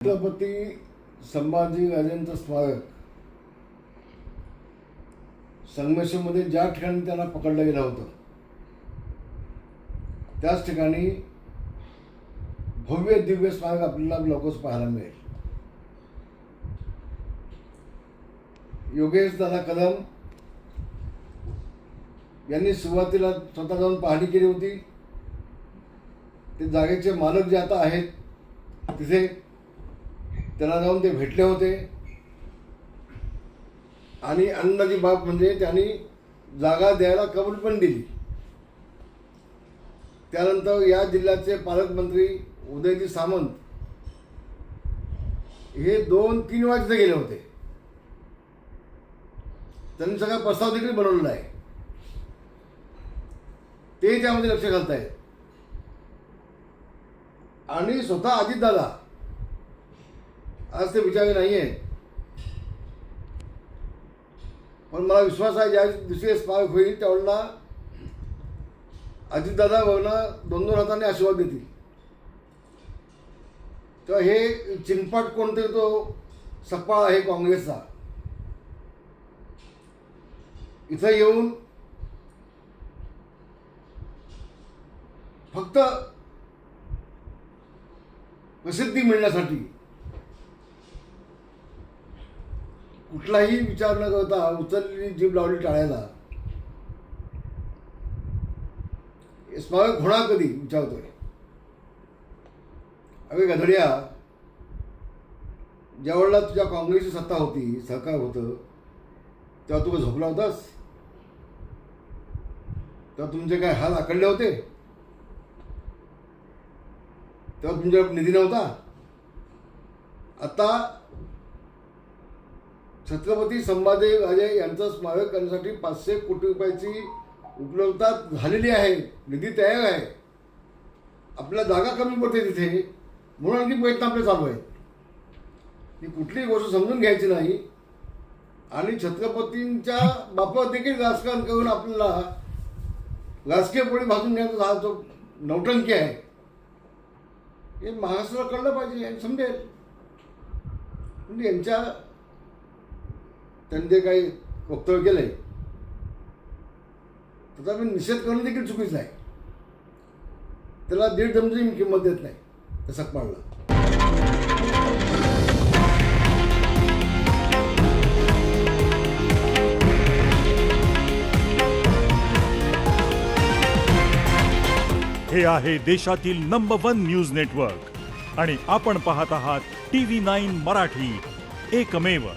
छत्रपती संभाजीराजेंचं स्मारक संगमेश्वरमध्ये ज्या ठिकाणी त्यांना पकडलं गेलं होतं त्याच ठिकाणी भव्य दिव्य स्मारक आपल्याला लवकरच पाहायला मिळेल. योगेश दादा कदम यांनी सुरुवातीला स्वतः जाऊन पाहणी केली होती. ते जागेचे मालक जे आता आहेत तिथे त्यांना जाऊन ते भेटले होते आणि आनंदाची बाब म्हणजे त्यांनी जागा द्यायला कबूल पण दिली. त्यानंतर या जिल्ह्याचे पालकमंत्री उदयजी सामंत हे 2-3 वेळा तिथे गेले होते. त्यांनी सगळा प्रस्ताव देखील बनवलेला आहे. ते त्यामध्ये लक्ष घालतायत आणि स्वतः अजितदादा आज ते विचारले नाही आहेत, पण मला विश्वास आहे ज्या दिवशी स्मारक होईल त्यावेळेला अजितदादा बघणं 2-2 हाताने आशीर्वाद देतील. तेव्हा हे चिनपाट कोणते तो सपा आहे काँग्रेसचा इथं येऊन फक्त प्रसिद्धी मिळण्यासाठी कुठलाही विचार न करता उचललेली जीभ लावली टाळायला. स्मारक होणार कधी विचारतोय. अरे गधड्या, ज्या वेळेला तुझ्या काँग्रेसची सत्ता होती, सरकार होतं, तेव्हा तू झोपला होतास? तेव्हा तुमचे काय हाल आखडले होते? तेव्हा तुमच्याकडे निधी नव्हता? आता छत्रपती संभाजीराजे यांचं स्मारक करण्यासाठी 500 कोटी रुपयाची उपलब्धता झालेली आहे. निधी तयार आहे. आपल्या जागा कमी पडते तिथे, म्हणून आणखी प्रयत्न आपले चालू आहेत. ही कुठलीही गोष्ट समजून घ्यायची नाही आणि छत्रपतींच्या बाबत देखील राजकारण करून आपल्याला राजकीय पोळी भाजून घेण्याचा हा जो नौटंकी आहे हे महाराष्ट्राला कळलं पाहिजे आणि समजेल. म्हणजे त्यांनी जे काही वक्तव्य केलंय त्याचा मी निषेध करणं देखील चुकीचं आहे. त्याला 1.5 चमची मी किंमत देत नाही त्या सकपाळला. हे आहे देशातील नंबर 1 न्यूज नेटवर्क आणि आपण पाहत आहात TV9 मराठी, एकमेव.